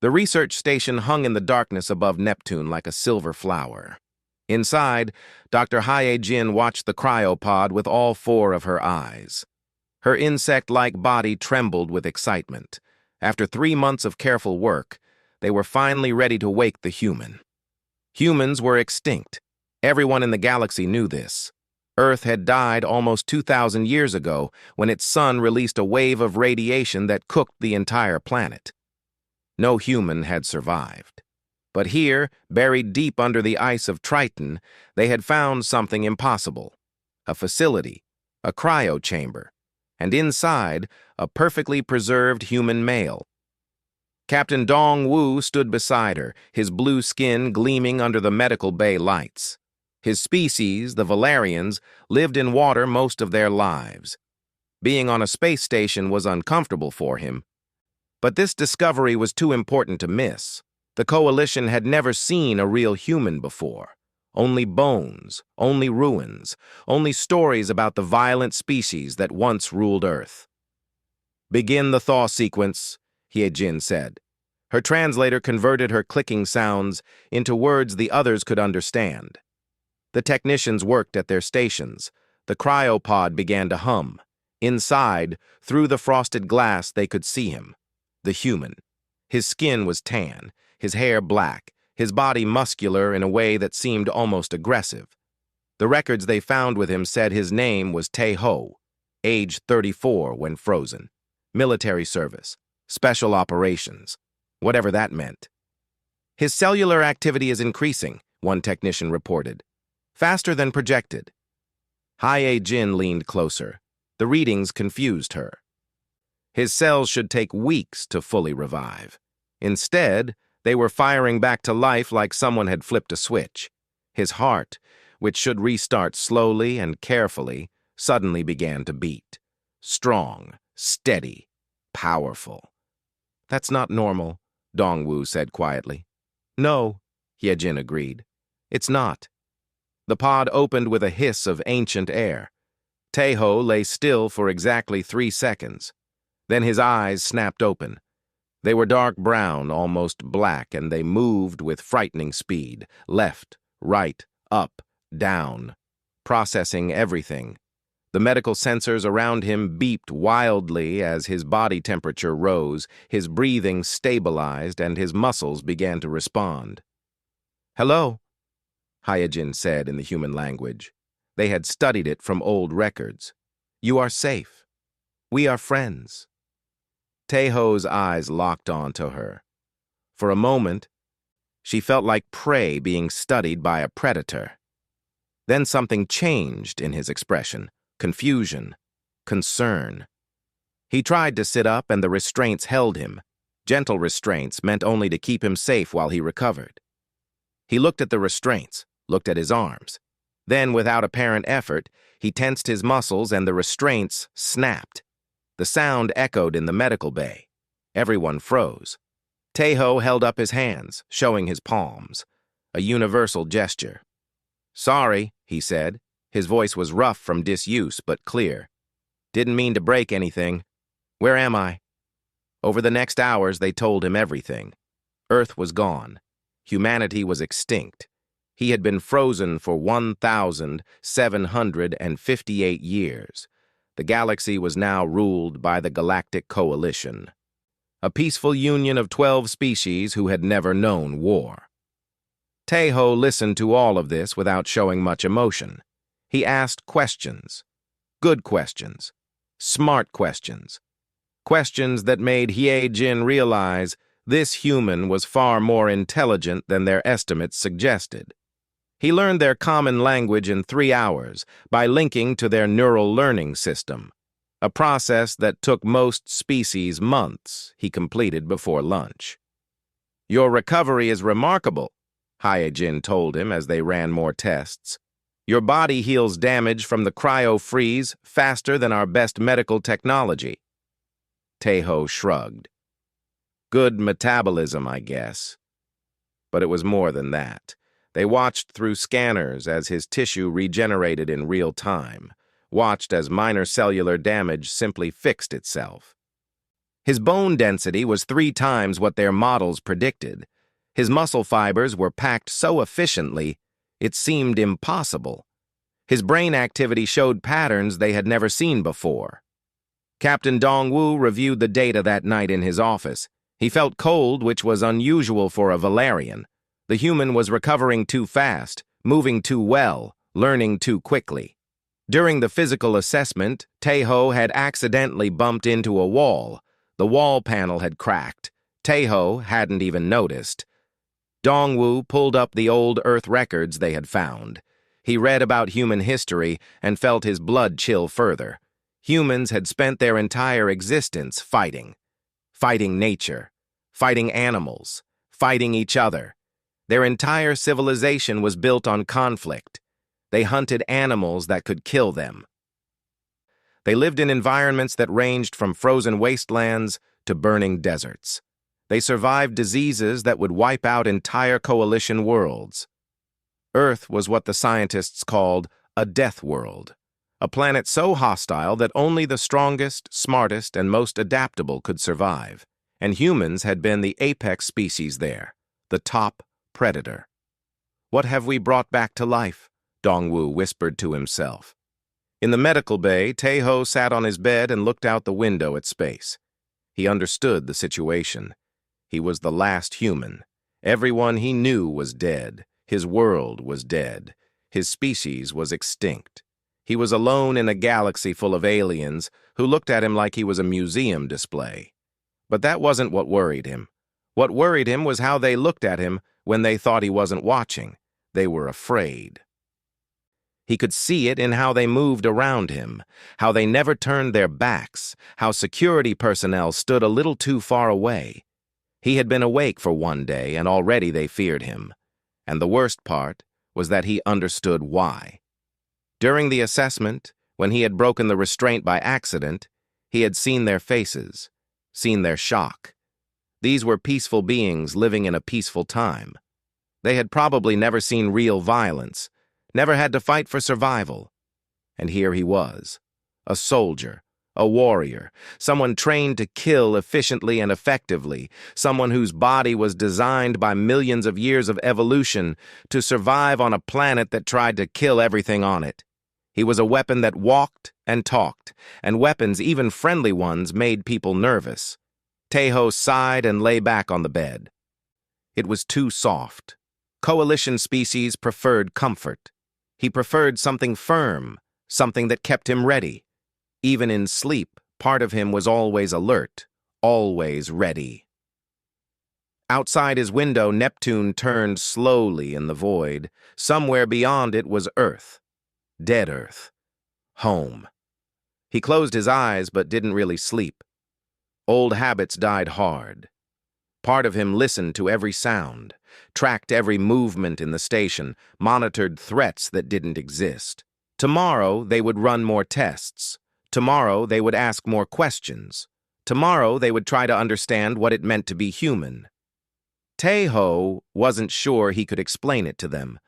The research station hung in the darkness above Neptune like a silver flower. Inside, Dr. Hae-jin watched the cryopod with all four of her eyes. Her insect-like body trembled with excitement. After 3 months of careful work, they were finally ready to wake the human. Humans were extinct. Everyone in the galaxy knew this. Earth had died almost 2,000 years ago when its sun released a wave of radiation that cooked the entire planet. No human had survived. But here, buried deep under the ice of Triton, they had found something impossible. A facility, a cryo chamber, and inside, a perfectly preserved human male. Captain Dong-Woo stood beside her, his blue skin gleaming under the medical bay lights. His species, the Valerians, lived in water most of their lives. Being on a space station was uncomfortable for him. But this discovery was too important to miss. The Coalition had never seen a real human before. Only bones, only ruins, only stories about the violent species that once ruled Earth. "Begin the thaw sequence," Hae-jin said. Her translator converted her clicking sounds into words the others could understand. The technicians worked at their stations. The cryopod began to hum. Inside, through the frosted glass, they could see him. The human. His skin was tan, his hair black, his body muscular in a way that seemed almost aggressive. The records they found with him said his name was Tae-ho, age 34 when frozen, military service, special operations, whatever that meant. "His cellular activity is increasing," one technician reported. "Faster than projected." Hae-jin leaned closer. The readings confused her. His cells should take weeks to fully revive. Instead, they were firing back to life like someone had flipped a switch. His heart, which should restart slowly and carefully, suddenly began to beat. Strong, steady, powerful. "That's not normal," Dong-Woo said quietly. "No," Hae-jin agreed. "It's not." The pod opened with a hiss of ancient air. Tae-ho lay still for exactly 3 seconds. Then his eyes snapped open. They were dark brown, almost black, and they moved with frightening speed. Left, right, up, down, processing everything. The medical sensors around him beeped wildly as his body temperature rose, his breathing stabilized, and his muscles began to respond. "Hello," Hae-jin said in the human language. They had studied it from old records. "You are safe. We are friends." Tae-ho's eyes locked onto her. For a moment, she felt like prey being studied by a predator. Then something changed in his expression. Confusion, concern. He tried to sit up and the restraints held him. Gentle restraints meant only to keep him safe while he recovered. He looked at the restraints, looked at his arms. Then, without apparent effort, he tensed his muscles and the restraints snapped. The sound echoed in the medical bay. Everyone froze. Tae-ho held up his hands, showing his palms. A universal gesture. "Sorry," he said. His voice was rough from disuse, but clear. "Didn't mean to break anything. Where am I?" Over the next hours, they told him everything. Earth was gone. Humanity was extinct. He had been frozen for 1,758 years. The galaxy was now ruled by the Galactic Coalition, a peaceful union of 12 species who had never known war. Tae-ho listened to all of this without showing much emotion. He asked questions. Good questions. Smart questions. Questions that made Hae-jin realize this human was far more intelligent than their estimates suggested. He learned their common language in 3 hours by linking to their neural learning system, a process that took most species months he completed before lunch. "Your recovery is remarkable," Hae-jin told him as they ran more tests. "Your body heals damage from the cryo-freeze faster than our best medical technology." Tae-ho shrugged. "Good metabolism, I guess." But it was more than that. They watched through scanners as his tissue regenerated in real time, watched as minor cellular damage simply fixed itself. His bone density was 3 times what their models predicted. His muscle fibers were packed so efficiently, it seemed impossible. His brain activity showed patterns they had never seen before. Captain Dongwu reviewed the data that night in his office. He felt cold, which was unusual for a Valerian. The human was recovering too fast, moving too well, learning too quickly. During the physical assessment, Taeho had accidentally bumped into a wall. The wall panel had cracked. Taeho hadn't even noticed. Dongwu pulled up the old Earth records they had found. He read about human history and felt his blood chill further. Humans had spent their entire existence fighting. Fighting nature, fighting animals, fighting each other. Their entire civilization was built on conflict. They hunted animals that could kill them. They lived in environments that ranged from frozen wastelands to burning deserts. They survived diseases that would wipe out entire coalition worlds. Earth was what the scientists called a death world, a planet so hostile that only the strongest, smartest, and most adaptable could survive, and humans had been the apex species there, the top predator. "What have we brought back to life?" Dongwu whispered to himself. In the medical bay, Taeho sat on his bed and looked out the window at space. He understood the situation. He was the last human. Everyone he knew was dead. His world was dead. His species was extinct. He was alone in a galaxy full of aliens who looked at him like he was a museum display. But that wasn't what worried him. What worried him was how they looked at him when they thought he wasn't watching. They were afraid. He could see it in how they moved around him, how they never turned their backs, how security personnel stood a little too far away. He had been awake for one day, and already they feared him. And the worst part was that he understood why. During the assessment, when he had broken the restraint by accident, he had seen their faces, seen their shock. These were peaceful beings living in a peaceful time. They had probably never seen real violence, never had to fight for survival. And here he was, a soldier, a warrior, someone trained to kill efficiently and effectively, someone whose body was designed by millions of years of evolution to survive on a planet that tried to kill everything on it. He was a weapon that walked and talked, and weapons, even friendly ones, made people nervous. Taeho sighed and lay back on the bed. It was too soft. Coalition species preferred comfort. He preferred something firm, something that kept him ready. Even in sleep, part of him was always alert, always ready. Outside his window, Neptune turned slowly in the void. Somewhere beyond it was Earth. Dead Earth. Home. He closed his eyes but didn't really sleep. Old habits died hard. Part of him listened to every sound, tracked every movement in the station, monitored threats that didn't exist. Tomorrow they would run more tests. Tomorrow they would ask more questions. Tomorrow they would try to understand what it meant to be human. Taeho wasn't sure he could explain it to them,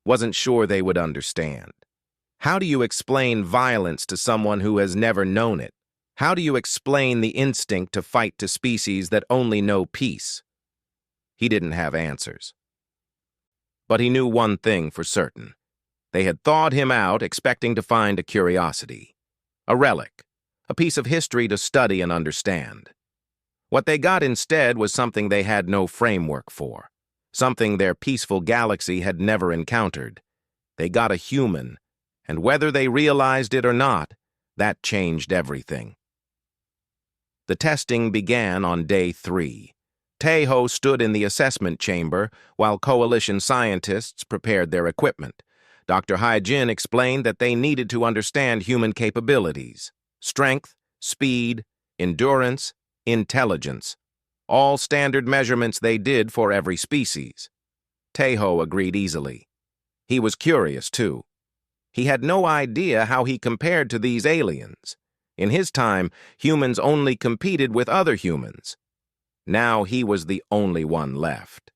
wasn't sure they would understand. How do you explain violence to someone who has never known it? How do you explain the instinct to fight to species that only know peace? He didn't have answers. But he knew one thing for certain. They had thawed him out, expecting to find a curiosity, a relic, a piece of history to study and understand. What they got instead was something they had no framework for, something their peaceful galaxy had never encountered. They got a human, and whether they realized it or not, that changed everything. The testing began on day 3. Taeho stood in the assessment chamber while coalition scientists prepared their equipment. Dr. Haijin explained that they needed to understand human capabilities, strength, speed, endurance, intelligence, all standard measurements they did for every species. Taeho agreed easily. He was curious, too. He had no idea how he compared to these aliens. In his time, humans only competed with other humans. Now he was the only one left.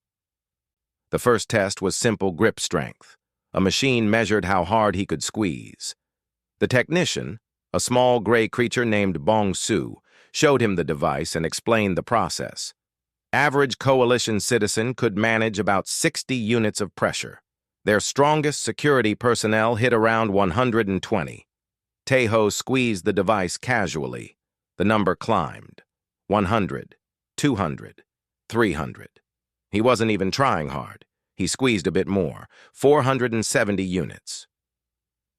The first test was simple grip strength. A machine measured how hard he could squeeze. The technician, a small gray creature named Bong Su, showed him the device, and explained the process. Average coalition citizen could manage about 60 units of pressure. Their strongest security personnel hit around 120. Taeho squeezed the device casually. The number climbed. 100, 200, 300. He wasn't even trying hard. He squeezed a bit more. 470 units.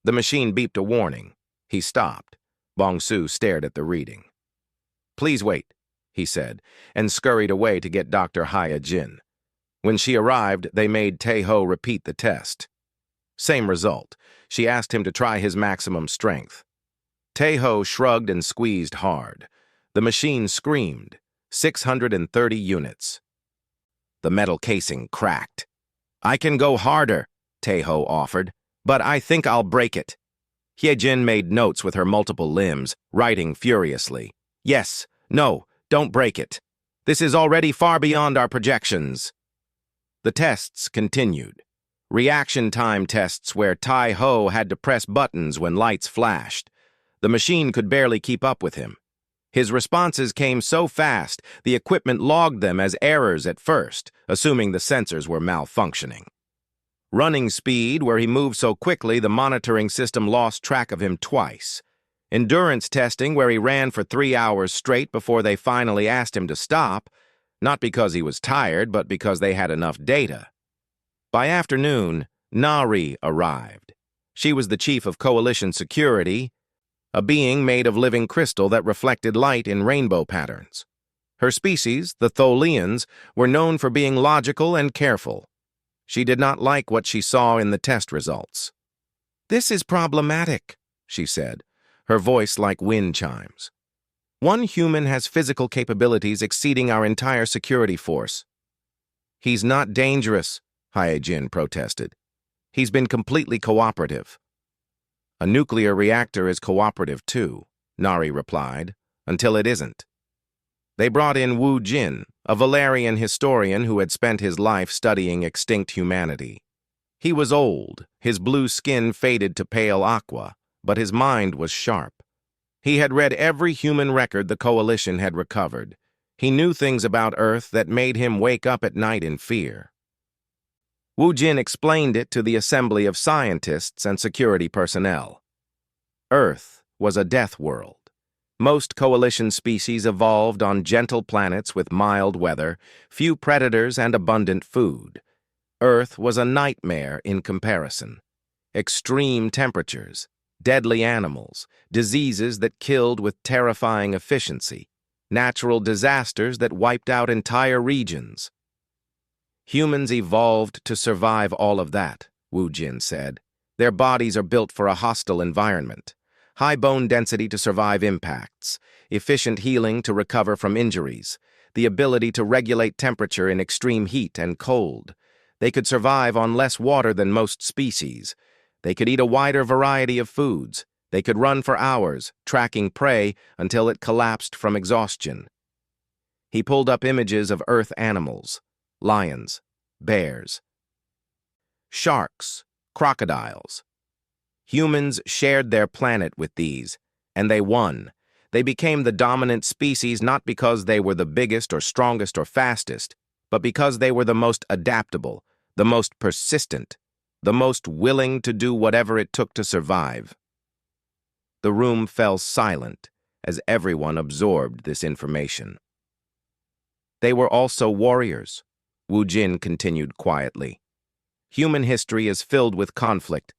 The machine beeped a warning. He stopped. Bong-Su stared at the reading. "Please wait," he said, and scurried away to get Dr. Hye-Jin. When she arrived, they made Taeho repeat the test. Same result. She asked him to try his maximum strength. Taeho shrugged and squeezed hard. The machine screamed. 630 units. The metal casing cracked. "I can go harder," Taeho offered, "but I think I'll break it." Hye-Jin made notes with her multiple limbs, writing furiously. "Yes, no, don't break it. This is already far beyond our projections." The tests continued. Reaction time tests where Tai-Ho had to press buttons when lights flashed. The machine could barely keep up with him. His responses came so fast, the equipment logged them as errors at first, assuming the sensors were malfunctioning. Running speed, where he moved so quickly the monitoring system lost track of him twice. Endurance testing, where he ran for 3 hours straight before they finally asked him to stop, not because he was tired, but because they had enough data. By afternoon, Nari arrived. She was the chief of Coalition Security, a being made of living crystal that reflected light in rainbow patterns. Her species, the Tholians, were known for being logical and careful. She did not like what she saw in the test results. "This is problematic," she said, her voice like wind chimes. "One human has physical capabilities exceeding our entire security force." "He's not dangerous," Hye-Jin protested. "He's been completely cooperative." "A nuclear reactor is cooperative too," Nari replied, "until it isn't." They brought in Wu Jin, a Valerian historian who had spent his life studying extinct humanity. He was old, his blue skin faded to pale aqua, but his mind was sharp. He had read every human record the Coalition had recovered. He knew things about Earth that made him wake up at night in fear. Wu Jin explained it to the assembly of scientists and security personnel. Earth was a death world. Most Coalition species evolved on gentle planets with mild weather, few predators, and abundant food. Earth was a nightmare in comparison. Extreme temperatures, deadly animals, diseases that killed with terrifying efficiency, natural disasters that wiped out entire regions. "Humans evolved to survive all of that," Wu Jin said. "Their bodies are built for a hostile environment. High bone density to survive impacts, efficient healing to recover from injuries, the ability to regulate temperature in extreme heat and cold. They could survive on less water than most species. They could eat a wider variety of foods. They could run for hours, tracking prey until it collapsed from exhaustion." He pulled up images of Earth animals: lions, bears, sharks, crocodiles. Humans shared their planet with these, and they won. They became the dominant species not because they were the biggest or strongest or fastest, but because they were the most adaptable, the most persistent, the most willing to do whatever it took to survive. The room fell silent as everyone absorbed this information. "They were also warriors," Wu Jin continued quietly. "Human history is filled with conflict.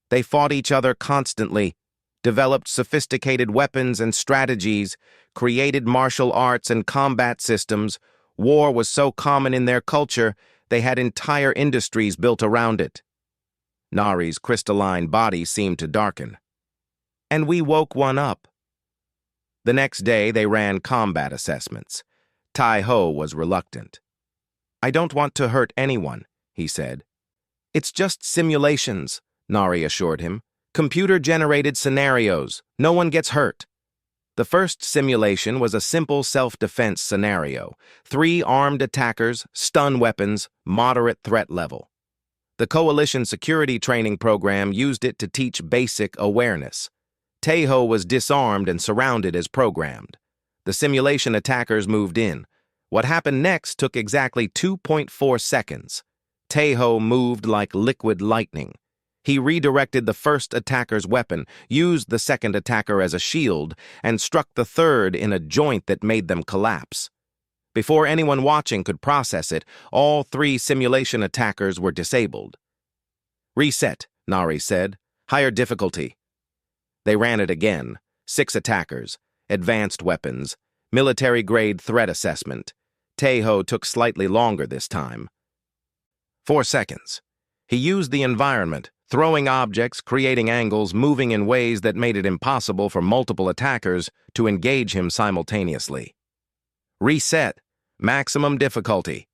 They fought each other constantly, developed sophisticated weapons and strategies, created martial arts and combat systems. War was so common in their culture, they had entire industries built around it." Nari's crystalline body seemed to darken. "And we woke one up." The next day, they ran combat assessments. Tai-Ho was reluctant. "I don't want to hurt anyone," he said. "It's just simulations," Nari assured him. "Computer-generated scenarios. No one gets hurt." The first simulation was a simple self-defense scenario. 3 armed attackers, stun weapons, moderate threat level. The Coalition security training program used it to teach basic awareness. Taeho was disarmed and surrounded as programmed. The simulation attackers moved in. What happened next took exactly 2.4 seconds. Taeho moved like liquid lightning. He redirected the first attacker's weapon, used the second attacker as a shield, and struck the third in a joint that made them collapse. Before anyone watching could process it, all three simulation attackers were disabled. "Reset," Nari said. "Higher difficulty." They ran it again. 6 attackers, advanced weapons, military-grade threat assessment. Taeho took slightly longer this time. 4 seconds. He used the environment, throwing objects, creating angles, moving in ways that made it impossible for multiple attackers to engage him simultaneously. Reset. Maximum difficulty.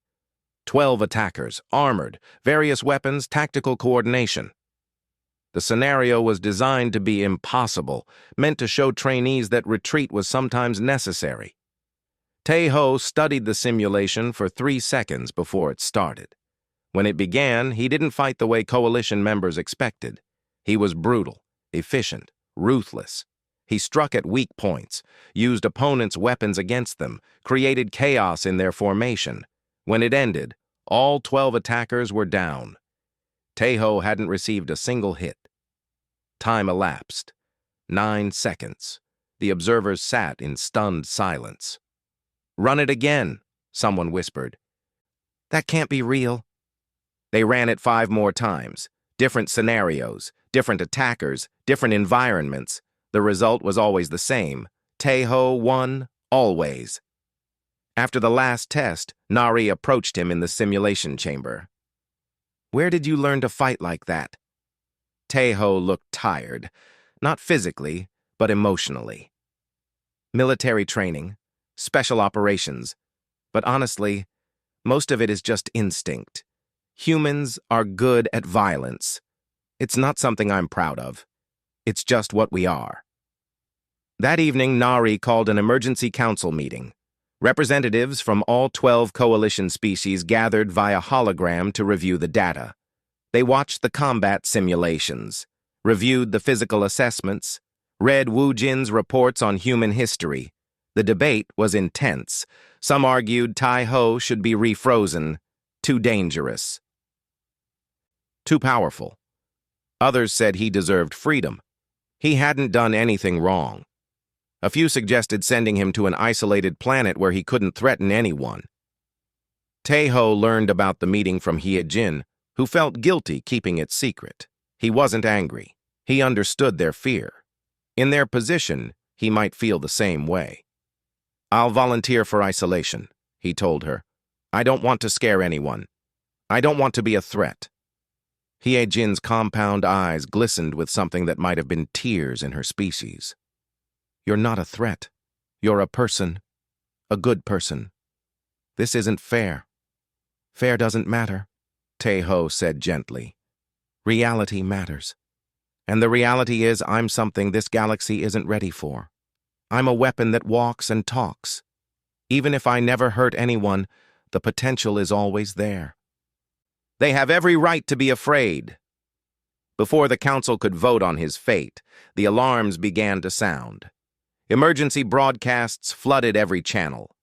12 attackers, armored, various weapons, tactical coordination. The scenario was designed to be impossible, meant to show trainees that retreat was sometimes necessary. Taeho studied the simulation for 3 seconds before it started. When it began, he didn't fight the way Coalition members expected. He was brutal, efficient, ruthless. He struck at weak points, used opponents' weapons against them, created chaos in their formation. When it ended, all 12 attackers were down. Taeho hadn't received a single hit. Time elapsed. 9 seconds. The observers sat in stunned silence. "Run it again," someone whispered. "That can't be real." They ran it 5 more times. Different scenarios, different attackers, different environments. The result was always the same. Taeho won, always. After the last test, Nari approached him in the simulation chamber. "Where did you learn to fight like that?" Taeho looked tired, not physically, but emotionally. "Military training, special operations, but honestly, most of it is just instinct. Humans are good at violence. It's not something I'm proud of. It's just what we are." That evening, Nari called an emergency council meeting. Representatives from all 12 coalition species gathered via hologram to review the data. They watched the combat simulations, reviewed the physical assessments, read Wu Jin's reports on human history. The debate was intense. Some argued Taeho should be refrozen. Too dangerous. Too powerful. Others said he deserved freedom. He hadn't done anything wrong. A few suggested sending him to an isolated planet where he couldn't threaten anyone. Taeho learned about the meeting from Hyejin, who felt guilty keeping it secret. He wasn't angry. He understood their fear. In their position, he might feel the same way. "I'll volunteer for isolation," he told her. "I don't want to scare anyone. I don't want to be a threat." Hyejin's compound eyes glistened with something that might have been tears in her species. "You're not a threat. You're a person. A good person. This isn't fair." "Fair doesn't matter," Taeho said gently. "Reality matters. And the reality is I'm something this galaxy isn't ready for. I'm a weapon that walks and talks. Even if I never hurt anyone, the potential is always there." "They have every right to be afraid." Before the council could vote on his fate, the alarms began to sound. Emergency broadcasts flooded every channel.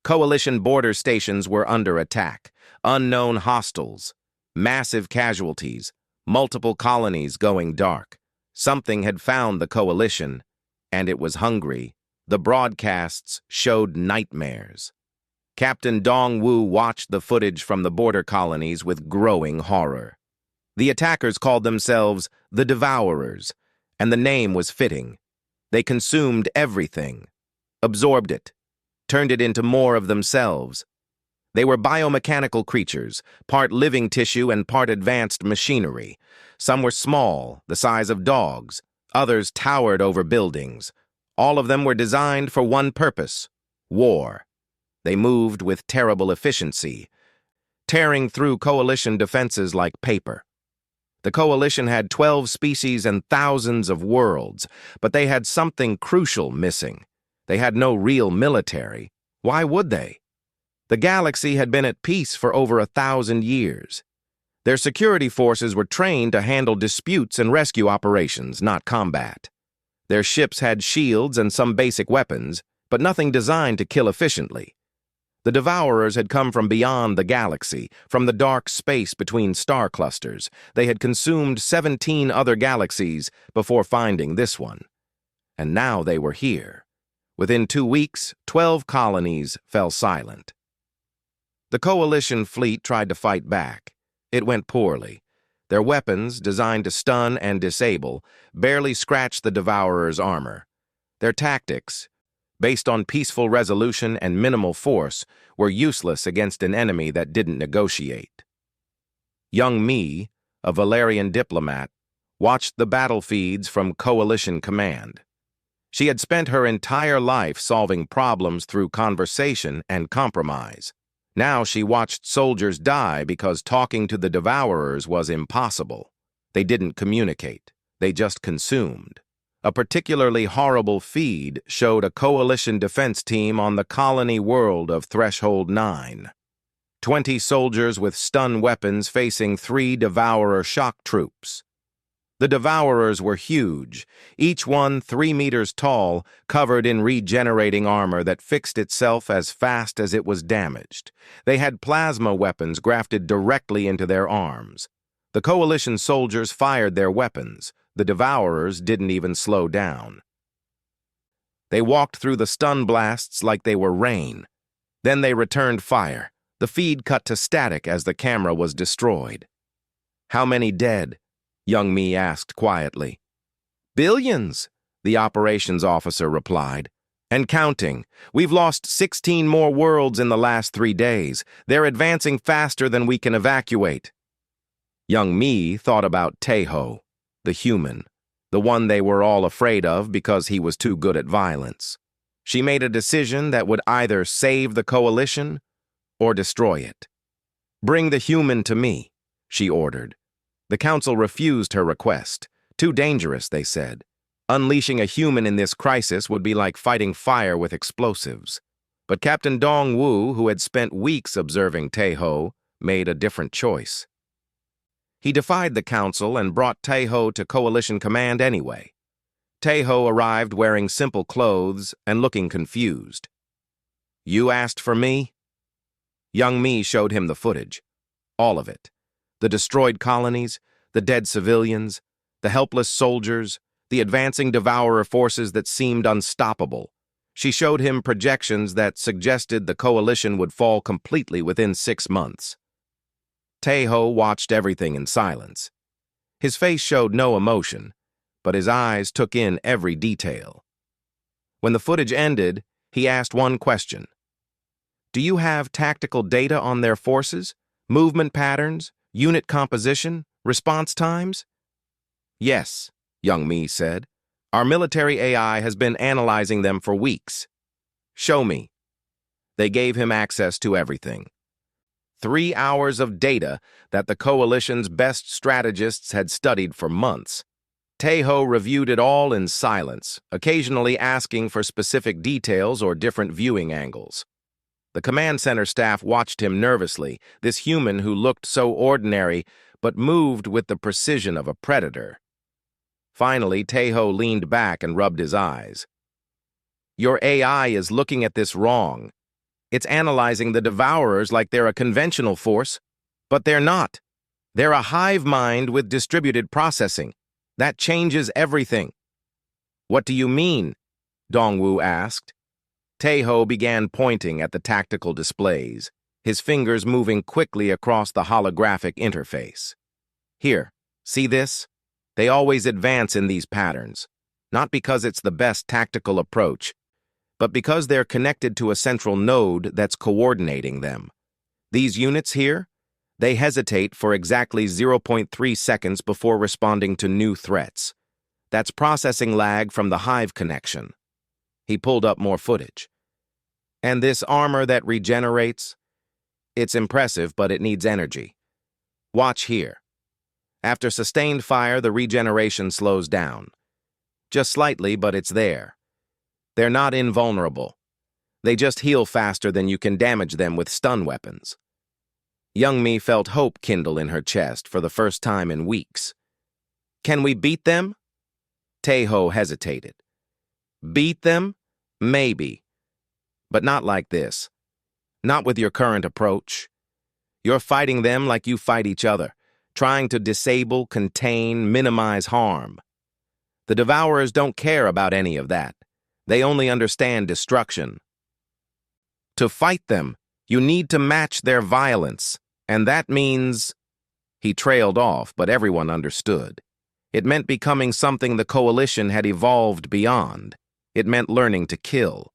Coalition border stations were under attack. Unknown hostiles. Massive casualties. Multiple colonies going dark. Something had found the coalition, and it was hungry. The broadcasts showed nightmares. Captain Dong-Wu watched the footage from the border colonies with growing horror. The attackers called themselves the Devourers, and the name was fitting. They consumed everything, absorbed it, turned it into more of themselves. They were biomechanical creatures, part living tissue and part advanced machinery. Some were small, the size of dogs. Others towered over buildings. All of them were designed for one purpose: war. They moved with terrible efficiency, tearing through coalition defenses like paper. The coalition had 12 species and thousands of worlds, but they had something crucial missing. They had no real military. Why would they? The galaxy had been at peace for over 1,000 years. Their security forces were trained to handle disputes and rescue operations, not combat. Their ships had shields and some basic weapons, but nothing designed to kill efficiently. The Devourers had come from beyond the galaxy, from the dark space between star clusters. They had consumed 17 other galaxies before finding this one. And now they were here. Within 2 weeks, 12 colonies fell silent. The Coalition fleet tried to fight back. It went poorly. Their weapons, designed to stun and disable, barely scratched the Devourers' armor. Their tactics, based on peaceful resolution and minimal force, were useless against an enemy that didn't negotiate. Young Me, a Valerian diplomat, watched the battle feeds from Coalition Command. She had spent her entire life solving problems through conversation and compromise. Now she watched soldiers die because talking to the Devourers was impossible. They didn't communicate. They just consumed. A particularly horrible feed showed a Coalition defense team on the colony world of Threshold 9. 20 soldiers with stun weapons facing 3 Devourer shock troops. The Devourers were huge, each one 3 meters tall, covered in regenerating armor that fixed itself as fast as it was damaged. They had plasma weapons grafted directly into their arms. The Coalition soldiers fired their weapons. The Devourers didn't even slow down. They walked through the stun blasts like they were rain. Then they returned fire. The feed cut to static as the camera was destroyed. "How many dead?" Young Me asked quietly. "Billions," the operations officer replied. "And counting. We've lost 16 more worlds in the last 3 days. They're advancing faster than we can evacuate." Young Me thought about Tejo, the human, the one they were all afraid of because he was too good at violence. She made a decision that would either save the Coalition or destroy it. "Bring the human to me," she ordered. The council refused her request. Too dangerous, they said. Unleashing a human in this crisis would be like fighting fire with explosives. But Captain Dong Wu, who had spent weeks observing Tejo, made a different choice. He defied the council and brought Tejo to Coalition Command anyway. Tejo arrived wearing simple clothes and looking confused. "You asked for me?" Young Me showed him the footage. All of it. The destroyed colonies, the dead civilians, the helpless soldiers, the advancing Devourer forces that seemed unstoppable. She showed him projections that suggested the Coalition would fall completely within 6 months. Tejo watched everything in silence. His face showed no emotion, but his eyes took in every detail. When the footage ended, he asked one question. "Do you have tactical data on their forces, movement patterns, unit composition, response times?" "Yes," Young Me said. "Our military AI has been analyzing them for weeks." "Show me." They gave him access to everything. 3 hours of data that the Coalition's best strategists had studied for months. Tejo reviewed it all in silence, occasionally asking for specific details or different viewing angles. The command center staff watched him nervously, this human who looked so ordinary but moved with the precision of a predator. Finally, Tejo leaned back and rubbed his eyes. "Your AI is looking at this wrong. It's analyzing the Devourers like they're a conventional force, but they're not. They're a hive mind with distributed processing. That changes everything." "What do you mean?" Dongwu asked. Tejo began pointing at the tactical displays, his fingers moving quickly across the holographic interface. "Here, see this? They always advance in these patterns, not because it's the best tactical approach, but because they're connected to a central node that's coordinating them. These units here, they hesitate for exactly 0.3 seconds before responding to new threats. That's processing lag from the hive connection." He pulled up more footage. "And this armor that regenerates? It's impressive, but it needs energy. Watch here. After sustained fire, the regeneration slows down. Just slightly, but it's there. They're not invulnerable. They just heal faster than you can damage them with stun weapons." Young Me felt hope kindle in her chest for the first time in weeks. "Can we beat them?" Tejo hesitated. "Beat them? Maybe. But not like this. Not with your current approach. You're fighting them like you fight each other, trying to disable, contain, minimize harm. The Devourers don't care about any of that. They only understand destruction. To fight them, you need to match their violence, and that means... He trailed off, but everyone understood. It meant becoming something the Coalition had evolved beyond. It meant learning to kill.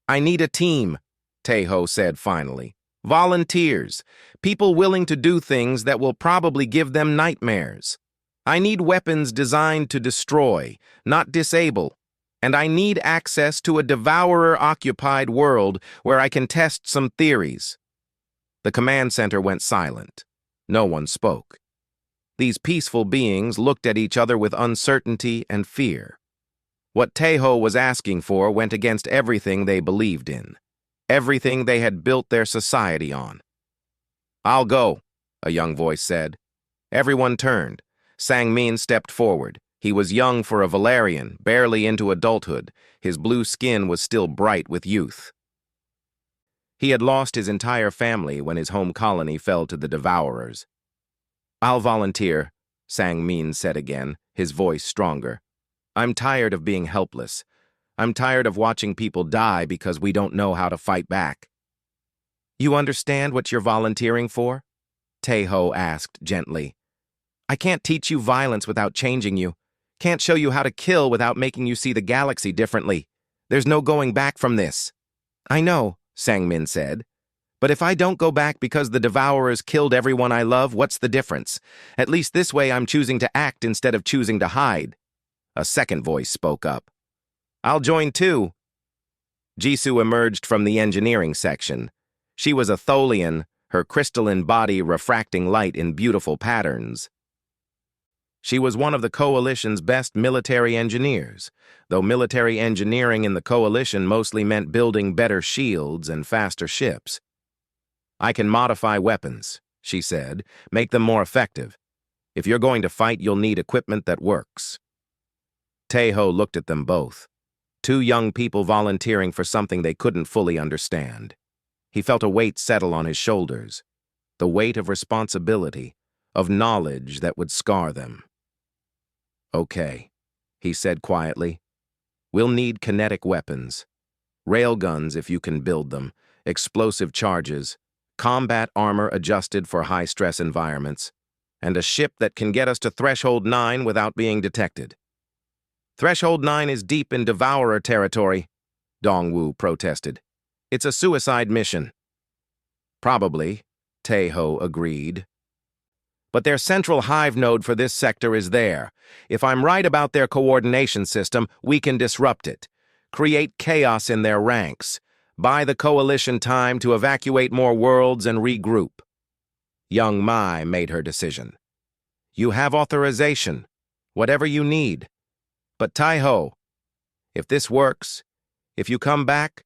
I need a team, Tejo said finally. Volunteers, people willing to do things that will probably give them nightmares. I need weapons designed to destroy, not disable. And I need access to a Devourer-occupied world where I can test some theories. The command center went silent. No one spoke. These peaceful beings looked at each other with uncertainty and fear. What Tejo was asking for went against everything they believed in, everything they had built their society on. I'll go, a young voice said. Everyone turned. Sang-min stepped forward. He was young for a Valerian, barely into adulthood. His blue skin was still bright with youth. He had lost his entire family when his home colony fell to the Devourers. I'll volunteer, Sang-min said again, his voice stronger. I'm tired of being helpless. I'm tired of watching people die because we don't know how to fight back. You understand what you're volunteering for? Tejo asked gently. I can't teach you violence without changing you. Can't show you how to kill without making you see the galaxy differently. There's no going back from this. I know, Sang-min said. But if I don't go back because the Devourers killed everyone I love, what's the difference? At least this way I'm choosing to act instead of choosing to hide. A second voice spoke up. I'll join too. Jisoo emerged from the engineering section. She was a Tholian, her crystalline body refracting light in beautiful patterns. She was one of the Coalition's best military engineers, though military engineering in the Coalition mostly meant building better shields and faster ships. I can modify weapons, she said, make them more effective. If you're going to fight, you'll need equipment that works. Tejo looked at them both. Two young people volunteering for something they couldn't fully understand. He felt a weight settle on his shoulders, the weight of responsibility, of knowledge that would scar them. Okay, he said quietly. We'll need kinetic weapons. Railguns if you can build them, explosive charges, combat armor adjusted for high-stress environments, and a ship that can get us to Threshold 9 without being detected. Threshold 9 is deep in Devourer territory, Dongwu protested. It's a suicide mission. Probably, Tejo agreed. But their central hive node for this sector is there. If I'm right about their coordination system, we can disrupt it, create chaos in their ranks, buy the Coalition time to evacuate more worlds and regroup. Young Mai made her decision. You have authorization, whatever you need. But Tejo, if this works, if you come back,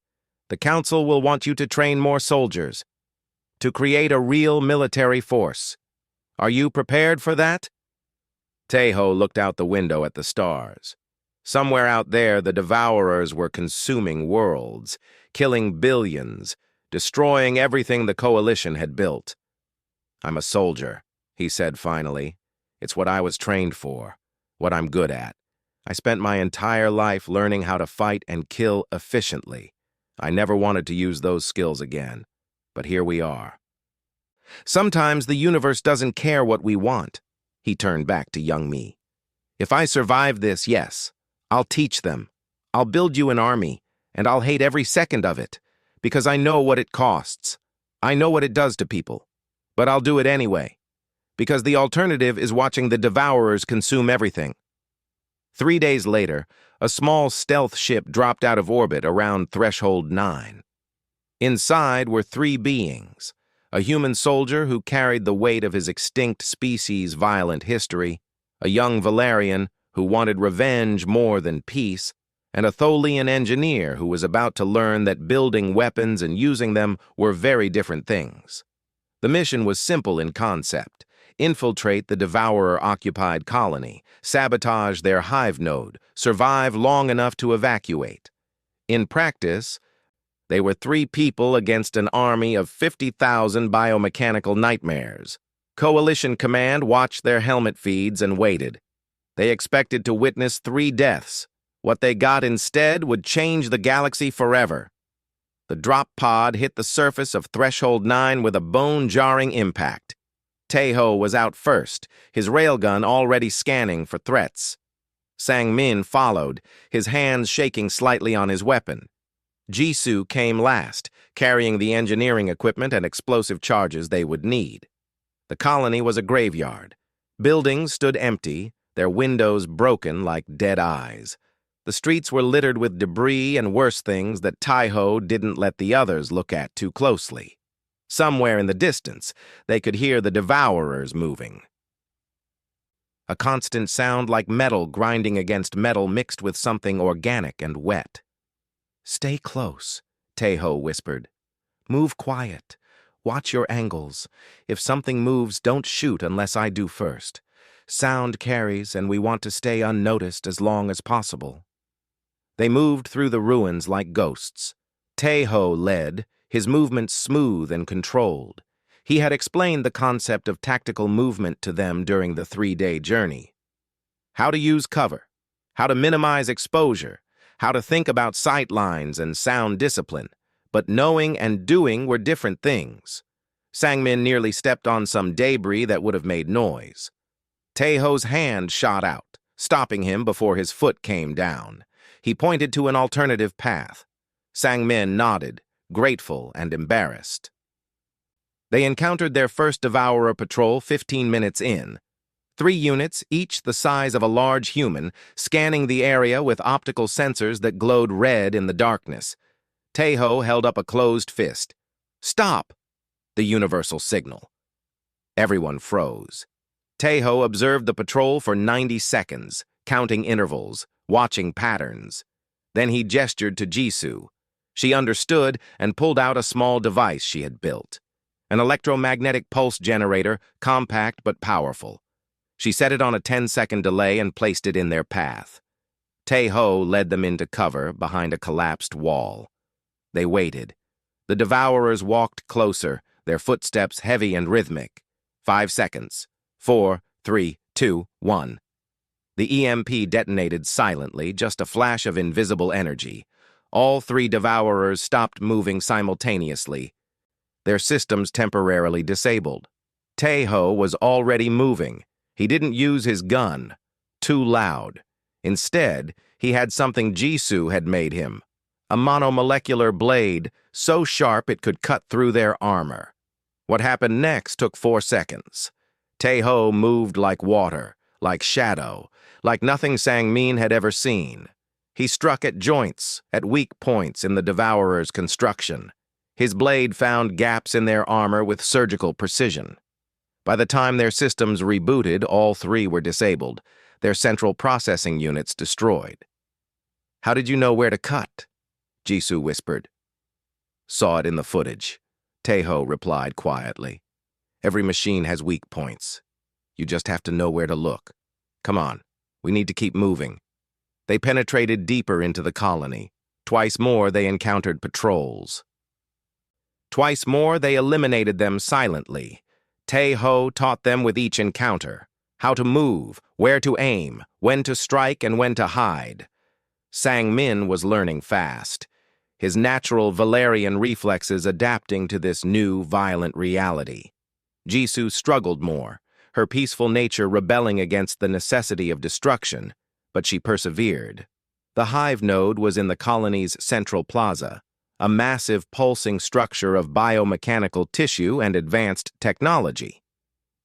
the Council will want you to train more soldiers, to create a real military force. Are you prepared for that? Tejo looked out the window at the stars. Somewhere out there, the Devourers were consuming worlds, killing billions, destroying everything the Coalition had built. I'm a soldier, he said finally. It's what I was trained for, what I'm good at. I spent my entire life learning how to fight and kill efficiently. I never wanted to use those skills again, but here we are. Sometimes the universe doesn't care what we want. He turned back to young me. If I survive this, yes, I'll teach them. I'll build you an army, and I'll hate every second of it, because I know what it costs. I know what it does to people. But I'll do it anyway, because the alternative is watching the Devourers consume everything. 3 days later, a small stealth ship dropped out of orbit around Threshold 9. Inside were 3 beings, a human soldier who carried the weight of his extinct species' violent history, a young Valerian who wanted revenge more than peace, and a Tholian engineer who was about to learn that building weapons and using them were very different things. The mission was simple in concept. Infiltrate the Devourer-occupied colony, sabotage their hive node, survive long enough to evacuate. In practice, They were 3 people against an army of 50,000 biomechanical nightmares. Coalition Command watched their helmet feeds and waited. They expected to witness 3 deaths. What they got instead would change the galaxy forever. The drop pod hit the surface of Threshold 9 with a bone-jarring impact. Taeho was out first, his railgun already scanning for threats. Sang-min followed, his hands shaking slightly on his weapon. Jisoo came last, carrying the engineering equipment and explosive charges they would need. The colony was a graveyard. Buildings stood empty, their windows broken like dead eyes. The streets were littered with debris and worse things that Taeho didn't let the others look at too closely. Somewhere in the distance, they could hear the Devourers moving. A constant sound like metal grinding against metal mixed with something organic and wet. "Stay close," Taeho whispered. "Move quiet. Watch your angles. If something moves, don't shoot unless I do first. Sound carries, and we want to stay unnoticed as long as possible." They moved through the ruins like ghosts. Taeho led, his movements smooth and controlled. He had explained the concept of tactical movement to them during the 3-day journey. How to use cover, how to minimize exposure, how to think about sight lines and sound discipline. But knowing and doing were different things. Sang-min nearly stepped on some debris that would have made noise. Taeho's hand shot out, stopping him before his foot came down. He pointed to an alternative path. Sang-min nodded, grateful and embarrassed. They encountered their first Devourer patrol 15 minutes in. 3 units, each the size of a large human, scanning the area with optical sensors that glowed red in the darkness. Taeho held up a closed fist. "Stop!" The universal signal. Everyone froze. Taeho observed the patrol for 90 seconds, counting intervals, watching patterns. Then he gestured to Jisoo. She understood and pulled out a small device she had built. An electromagnetic pulse generator, compact but powerful. She set it on a 10-second delay and placed it in their path. Taeho led them into cover behind a collapsed wall. They waited. The Devourers walked closer, their footsteps heavy and rhythmic. 5 seconds. 4, 3, 2, 1. The EMP detonated silently, just a flash of invisible energy. All 3 Devourers stopped moving simultaneously, their systems temporarily disabled. Taeho was already moving. He didn't use his gun. Too loud. Instead, he had something Jisoo had made him. A monomolecular blade, so sharp it could cut through their armor. What happened next took 4 seconds. Taeho moved like water, like shadow, like nothing Sang-min had ever seen. He struck at joints, at weak points in the Devourer's construction. His blade found gaps in their armor with surgical precision. By the time their systems rebooted, all 3 were disabled, their central processing units destroyed. "How did you know where to cut?" Jisoo whispered. "Saw it in the footage," Taeho replied quietly. "Every machine has weak points. You just have to know where to look. Come on, we need to keep moving." They penetrated deeper into the colony. Twice more they encountered patrols. Twice more they eliminated them silently. Taeho taught them with each encounter how to move, where to aim, when to strike, and when to hide. Sang-min was learning fast, his natural Valerian reflexes adapting to this new, violent reality. Jisoo struggled more, her peaceful nature rebelling against the necessity of destruction, but she persevered. The hive node was in the colony's central plaza, a massive pulsing structure of biomechanical tissue and advanced technology.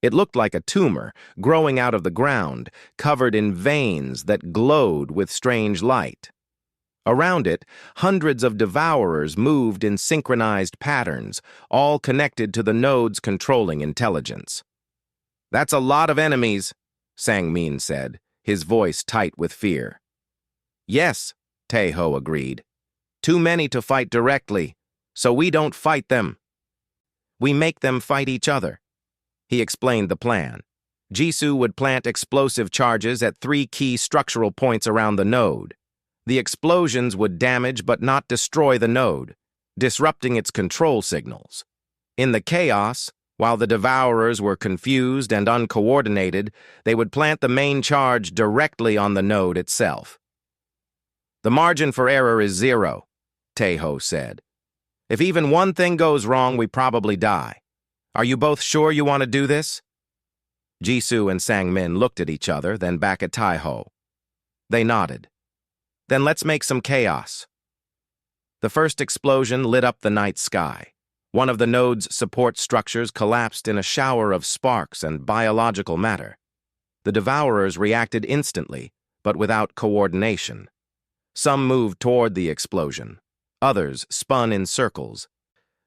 It looked like a tumor growing out of the ground, covered in veins that glowed with strange light. Around it, hundreds of Devourers moved in synchronized patterns, all connected to the node's controlling intelligence. "That's a lot of enemies," Sang-min said, his voice tight with fear. "Yes," Taeho agreed. "Too many to fight directly, so we don't fight them. We make them fight each other." He explained the plan. Jisoo would plant explosive charges at 3 key structural points around the node. The explosions would damage but not destroy the node. disrupting its control signals. In the chaos, while the Devourers were confused and uncoordinated, they would plant the main charge directly on the node itself. "The margin for error is 0, Taeho said. "If even one thing goes wrong, we probably die. Are you both sure you want to do this?" Jisoo and Sang-min looked at each other, then back at Taeho. They nodded. "Then let's make some chaos." The first explosion lit up the night sky. One of the node's support structures collapsed in a shower of sparks and biological matter. The Devourers reacted instantly, but without coordination. Some moved toward the explosion. Others spun in circles.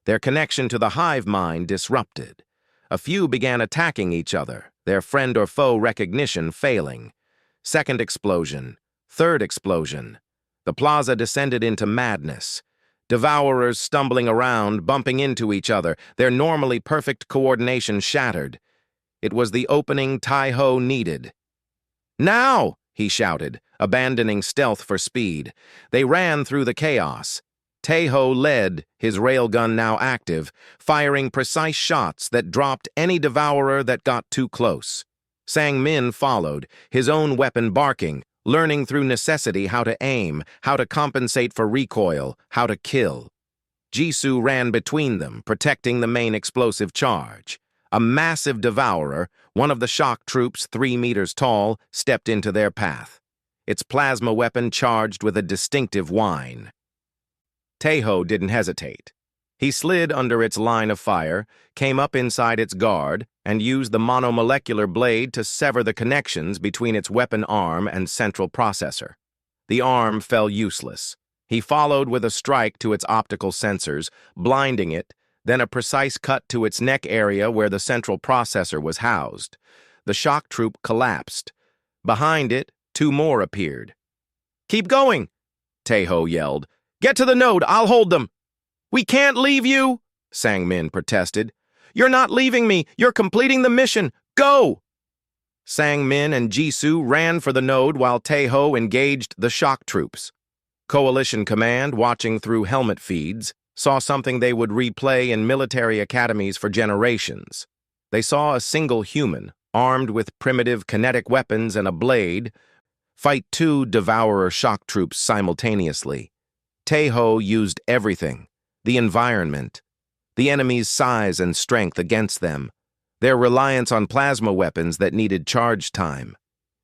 Their connection to the hive mind disrupted. A few began attacking each other, their friend or foe recognition failing. Second explosion. Third explosion. The plaza descended into madness. Devourers stumbling around, bumping into each other, their normally perfect coordination shattered. It was the opening Taeho needed. "Now!" he shouted, abandoning stealth for speed. They ran through the chaos. Taeho led, his railgun now active, firing precise shots that dropped any Devourer that got too close. Sang-min followed, his own weapon barking, learning through necessity how to aim, how to compensate for recoil, how to kill. Jisoo ran between them, protecting the main explosive charge. A massive Devourer, one of the shock troops 3 meters tall, stepped into their path. Its plasma weapon charged with a distinctive whine. Taeho didn't hesitate. He slid under its line of fire, came up inside its guard, and used the monomolecular blade to sever the connections between its weapon arm and central processor. The arm fell useless. He followed with a strike to its optical sensors, blinding it, then a precise cut to its neck area where the central processor was housed. The shock troop collapsed. Behind it, 2 more appeared. "Keep going!" Taeho yelled. "Get to the node, I'll hold them!" "We can't leave you!" Sang-min protested. "You're not leaving me! You're completing the mission! Go!" Sang-min and Jisoo ran for the node while Taeho engaged the shock troops. Coalition Command, watching through helmet feeds, saw something they would replay in military academies for generations. They saw a single human, armed with primitive kinetic weapons and a blade, fight 2 Devourer shock troops simultaneously. Taeho used everything. The environment, the enemy's size and strength against them, their reliance on plasma weapons that needed charge time.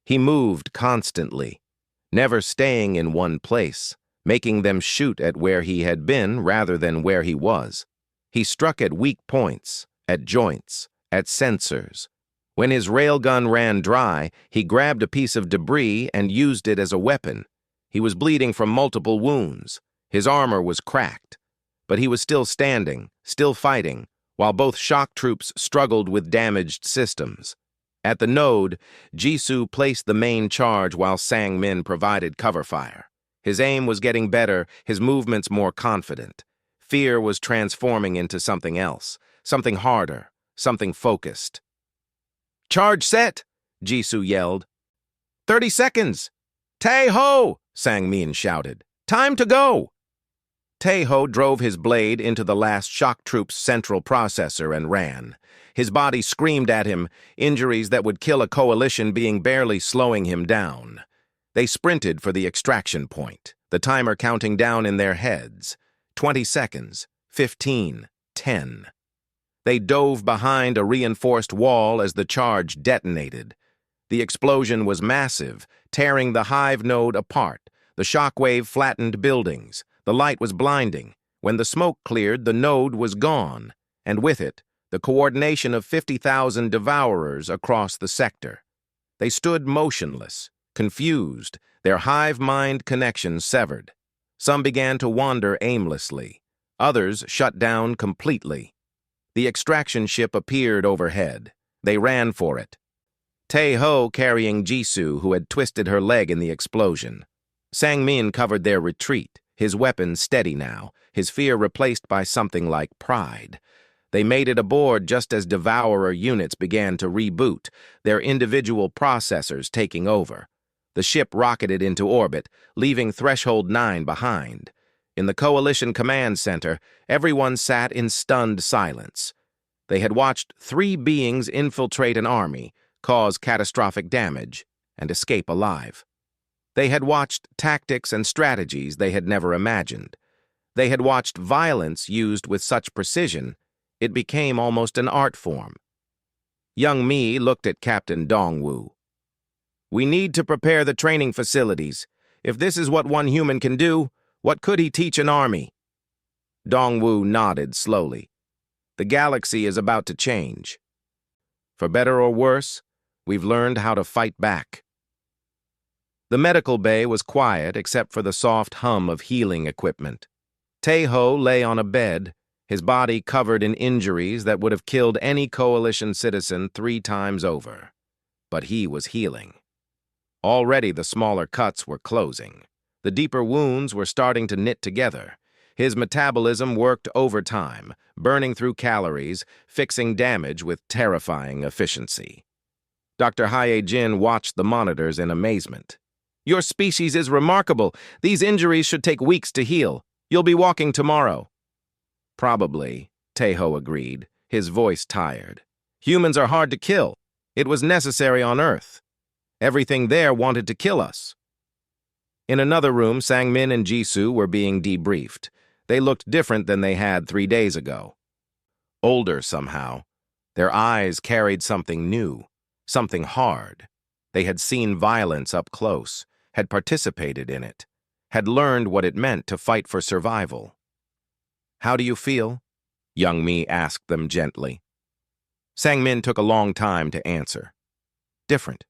He moved constantly, never staying in one place, making them shoot at where he had been rather than where he was. He struck at weak points, at joints, at sensors. When his railgun ran dry, he grabbed a piece of debris and used it as a weapon. He was bleeding from multiple wounds. His armor was cracked. But he was still standing, still fighting, while both shock troops struggled with damaged systems. At the node, Jisoo placed the main charge while Sang-min provided cover fire. His aim was getting better, his movements more confident. Fear was transforming into something else, something harder, something focused. "Charge set!" Jisoo yelled. 30 seconds! Taeho! Sang-min shouted. "Time to go!" Taeho drove his blade into the last shock troop's central processor and ran. His body screamed at him, injuries that would kill a coalition being barely slowing him down. They sprinted for the extraction point, the timer counting down in their heads. 20 seconds, 15, 10. They dove behind a reinforced wall as the charge detonated. The explosion was massive, tearing the hive node apart. The shockwave flattened buildings. The light was blinding. When the smoke cleared, the node was gone, and with it, the coordination of 50,000 devourers across the sector. They stood motionless, confused, their hive-mind connections severed. Some began to wander aimlessly. Others shut down completely. The extraction ship appeared overhead. They ran for it. Taeho carrying Jisoo, who had twisted her leg in the explosion. Sang-min covered their retreat, his weapon steady now, his fear replaced by something like pride. They made it aboard just as Devourer units began to reboot, their individual processors taking over. The ship rocketed into orbit, leaving Threshold 9 behind. In the Coalition Command Center, everyone sat in stunned silence. They had watched 3 beings infiltrate an army, cause catastrophic damage, and escape alive. They had watched tactics and strategies they had never imagined. They had watched violence used with such precision, it became almost an art form. Young Mi looked at Captain Dongwu. "We need to prepare the training facilities. If this is what one human can do, what could he teach an army?" Dongwu nodded slowly. "The galaxy is about to change. For better or worse, we've learned how to fight back." The medical bay was quiet except for the soft hum of healing equipment. Taeho lay on a bed, his body covered in injuries that would have killed any Coalition citizen 3 times over. But he was healing. Already the smaller cuts were closing. The deeper wounds were starting to knit together. His metabolism worked overtime, burning through calories, fixing damage with terrifying efficiency. Dr. Hae-jin watched the monitors in amazement. "Your species is remarkable. These injuries should take weeks to heal. You'll be walking tomorrow." "Probably," Taeho agreed, his voice tired. "Humans are hard to kill. It was necessary on Earth. Everything there wanted to kill us." In another room, Sang-min and Jisoo were being debriefed. They looked different than they had 3 days ago. Older somehow. Their eyes carried something new, something hard. They had seen violence up close, had participated in it, had learned what it meant to fight for survival. "How do you feel?" Young Mi asked them gently. Sang-min took a long time to answer. "Different.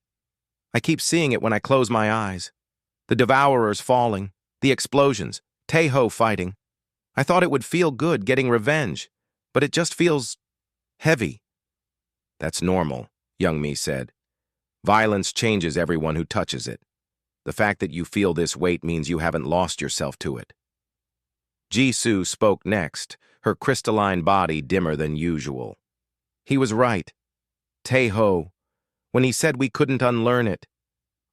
I keep seeing it when I close my eyes. The Devourers falling, the explosions, Taeho fighting. I thought it would feel good getting revenge, but it just feels heavy." "That's normal," Young Mi said. "Violence changes everyone who touches it. The fact that you feel this weight means you haven't lost yourself to it." Jisoo spoke next, her crystalline body dimmer than usual. "He was right. Taeho, when he said we couldn't unlearn it.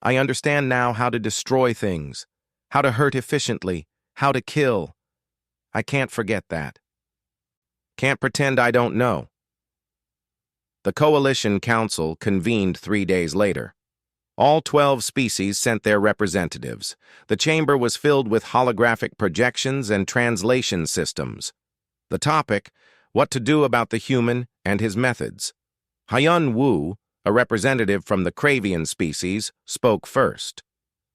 I understand now how to destroy things, how to hurt efficiently, how to kill. I can't forget that. Can't pretend I don't know." The Coalition Council convened 3 days later. All 12 species sent their representatives. The chamber was filled with holographic projections and translation systems. The topic, what to do about the human and his methods. Hyun Woo, a representative from the Cravian species, spoke first.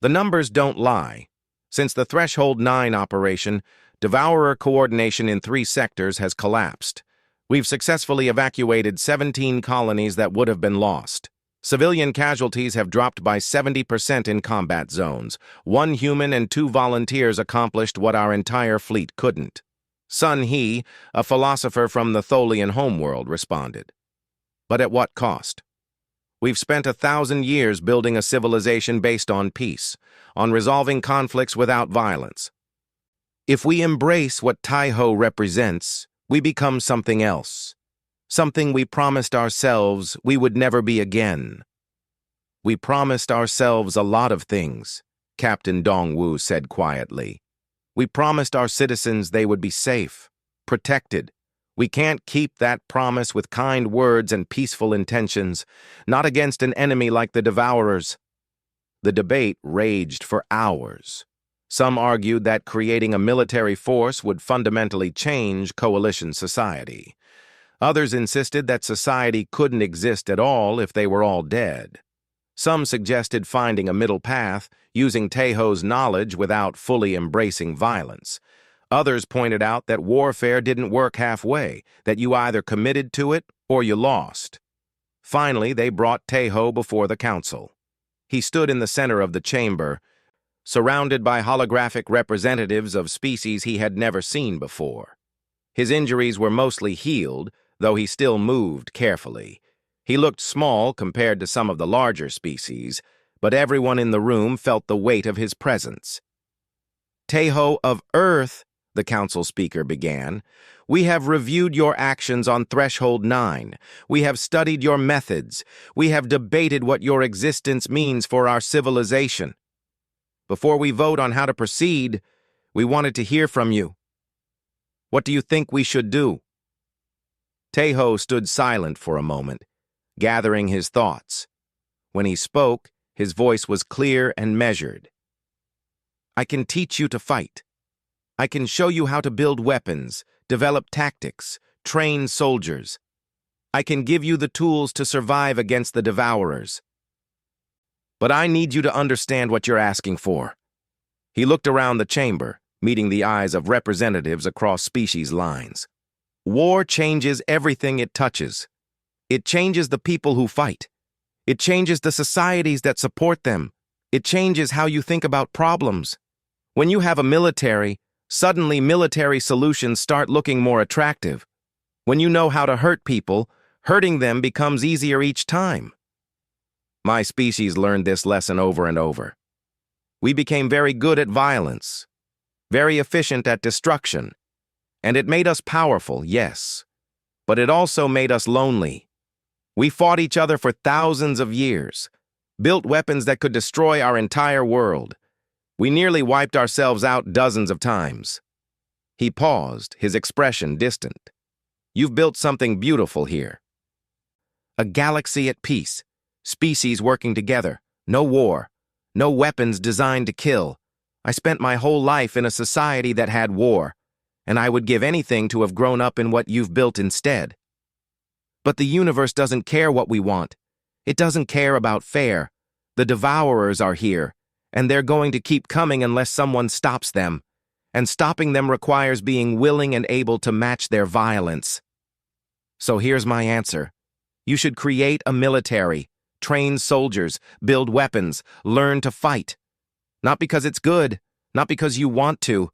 "The numbers don't lie. Since the Threshold 9 operation, Devourer coordination in 3 sectors has collapsed. We've successfully evacuated 17 colonies that would have been lost. Civilian casualties have dropped by 70% in combat zones. 1 human and 2 volunteers accomplished what our entire fleet couldn't." Sun He, a philosopher from the Tholian homeworld, responded. "But at what cost? We've spent 1,000 years building a civilization based on peace, on resolving conflicts without violence. If we embrace what Taeho represents, we become something else. Something we promised ourselves we would never be again." "We promised ourselves a lot of things," Captain Dongwu said quietly. "We promised our citizens they would be safe, protected. We can't keep that promise with kind words and peaceful intentions, not against an enemy like the Devourers." The debate raged for hours. Some argued that creating a military force would fundamentally change coalition society. Others insisted that society couldn't exist at all if they were all dead. Some suggested finding a middle path, using Taeho's knowledge without fully embracing violence. Others pointed out that warfare didn't work halfway, that you either committed to it or you lost. Finally, they brought Taeho before the council. He stood in the center of the chamber, surrounded by holographic representatives of species he had never seen before. His injuries were mostly healed, though he still moved carefully. He looked small compared to some of the larger species, but everyone in the room felt the weight of his presence. "Taeho of Earth," the council speaker began, "we have reviewed your actions on Threshold 9. We have studied your methods. We have debated what your existence means for our civilization. Before we vote on how to proceed, We wanted to hear from you. What do you think we should do? Taeho stood silent for a moment, gathering his thoughts. When he spoke, his voice was clear and measured. I can teach you to fight. I can show you how to build weapons, develop tactics, train soldiers. I can give you the tools to survive against the Devourers. But I need you to understand what you're asking for. He looked around the chamber, meeting the eyes of representatives across species lines. War changes everything it touches. It changes the people who fight. It changes the societies that support them. It changes how you think about problems. When you have a military, suddenly military solutions start looking more attractive. When you know how to hurt people, hurting them becomes easier each time. My species learned this lesson over and over. We became very good at violence, very efficient at destruction, and it made us powerful, yes, but it also made us lonely. We fought each other for thousands of years, built weapons that could destroy our entire world. We nearly wiped ourselves out dozens of times. He paused, his expression distant. You've built something beautiful here. A galaxy at peace, species working together, no war, no weapons designed to kill. I spent my whole life in a society that had war, and I would give anything to have grown up in what you've built instead. But the universe doesn't care what we want. It doesn't care about fair. The Devourers are here, and they're going to keep coming unless someone stops them. And stopping them requires being willing and able to match their violence. So here's my answer. You should create a military, train soldiers, build weapons, learn to fight. Not because it's good, not because you want to,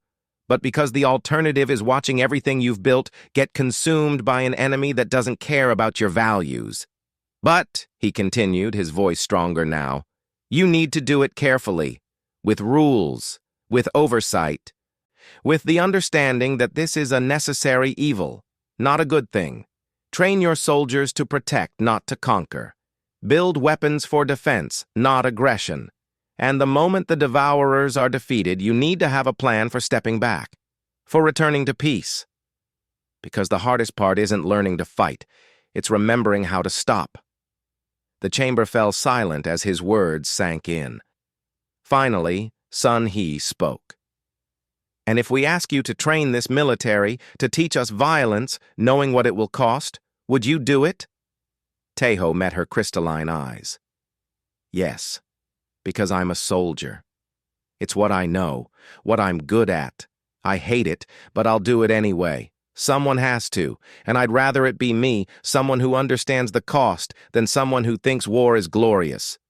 but because the alternative is watching everything you've built get consumed by an enemy that doesn't care about your values. But, he continued, his voice stronger now, you need to do it carefully, with rules, with oversight, with the understanding that this is a necessary evil, not a good thing. Train your soldiers to protect, not to conquer. Build weapons for defense, not aggression. And the moment the Devourers are defeated, you need to have a plan for stepping back, for returning to peace. Because the hardest part isn't learning to fight, it's remembering how to stop. The chamber fell silent as his words sank in. Finally, Sun He spoke. And if we ask you to train this military, to teach us violence, knowing what it will cost, would you do it? Taeho met her crystalline eyes. Yes, because I'm a soldier. It's what I know, what I'm good at. I hate it, but I'll do it anyway. Someone has to, and I'd rather it be me, someone who understands the cost, than someone who thinks war is glorious.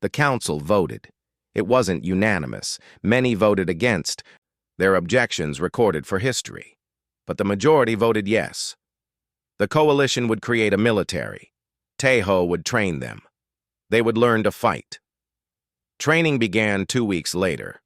The council voted. It wasn't unanimous. Many voted against, their objections recorded for history. But the majority voted yes. The coalition would create a military. Taeho would train them. They would learn to fight. Training began 2 weeks later.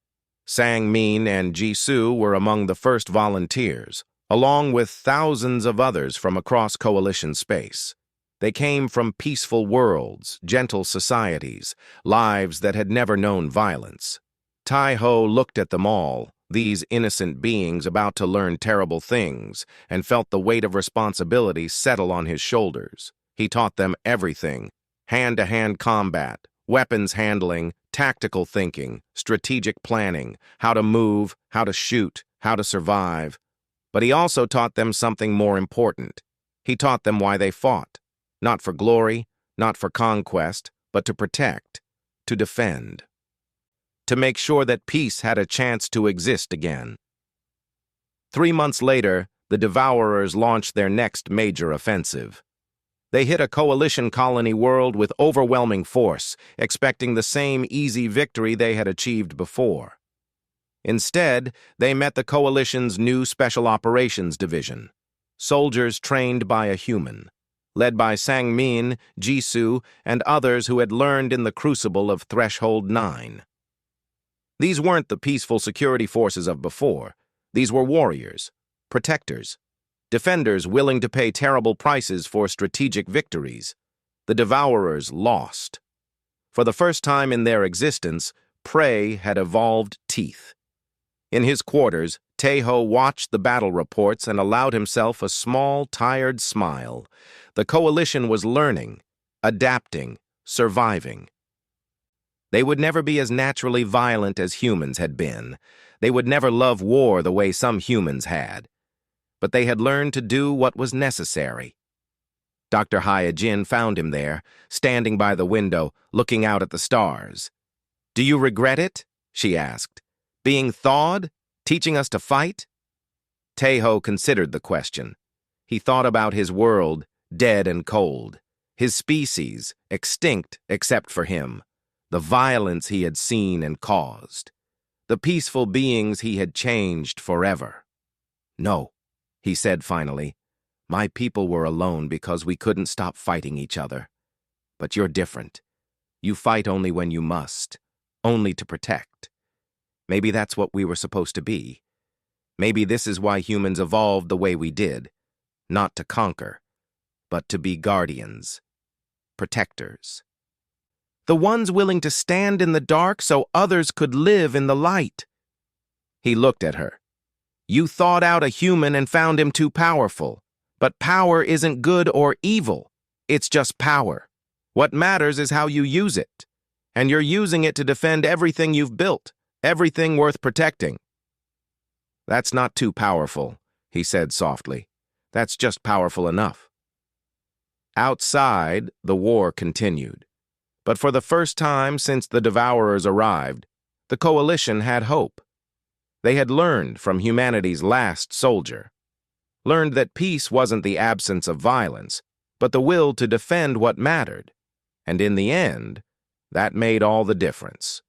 Sang-min and Jisoo were among the first volunteers, along with thousands of others from across coalition space. They came from peaceful worlds, gentle societies, lives that had never known violence. Taeho looked at them all, these innocent beings about to learn terrible things, and felt the weight of responsibility settle on his shoulders. He taught them everything: hand-to-hand combat, weapons handling, tactical thinking, strategic planning, how to move, how to shoot, how to survive. But he also taught them something more important. He taught them why they fought. Not for glory, not for conquest, but to protect, to defend. To make sure that peace had a chance to exist again. 3 months later, the Devourers launched their next major offensive. They hit a coalition colony world with overwhelming force, expecting the same easy victory they had achieved before. Instead, they met the coalition's new Special Operations Division, soldiers trained by a human, led by Sang-min, Jisoo, and others who had learned in the crucible of Threshold 9. These weren't the peaceful security forces of before. These were warriors, protectors, defenders willing to pay terrible prices for strategic victories. The Devourers lost. For the first time in their existence, prey had evolved teeth. In his quarters, Tejo watched the battle reports and allowed himself a small, tired smile. The coalition was learning, adapting, surviving. They would never be as naturally violent as humans had been. They would never love war the way some humans had. But they had learned to do what was necessary. Dr. Hyojin found him there, standing by the window, looking out at the stars. "Do you regret it?" she asked. "Being thawed? Teaching us to fight?" Tejo considered the question. He thought about his world, dead and cold, his species, extinct except for him, the violence he had seen and caused, the peaceful beings he had changed forever. "No," he said finally. "My people were alone because we couldn't stop fighting each other. But you're different. You fight only when you must, only to protect. Maybe that's what we were supposed to be. Maybe this is why humans evolved the way we did, not to conquer, but to be guardians, protectors. The ones willing to stand in the dark so others could live in the light." He looked at her. "You thought out a human and found him too powerful. But power isn't good or evil. It's just power. What matters is how you use it. And you're using it to defend everything you've built, everything worth protecting." "That's not too powerful," he said softly. "That's just powerful enough." Outside, the war continued. But for the first time since the Devourers arrived, the Coalition had hope. They had learned from humanity's last soldier. Learned that peace wasn't the absence of violence, but the will to defend what mattered. And in the end, that made all the difference.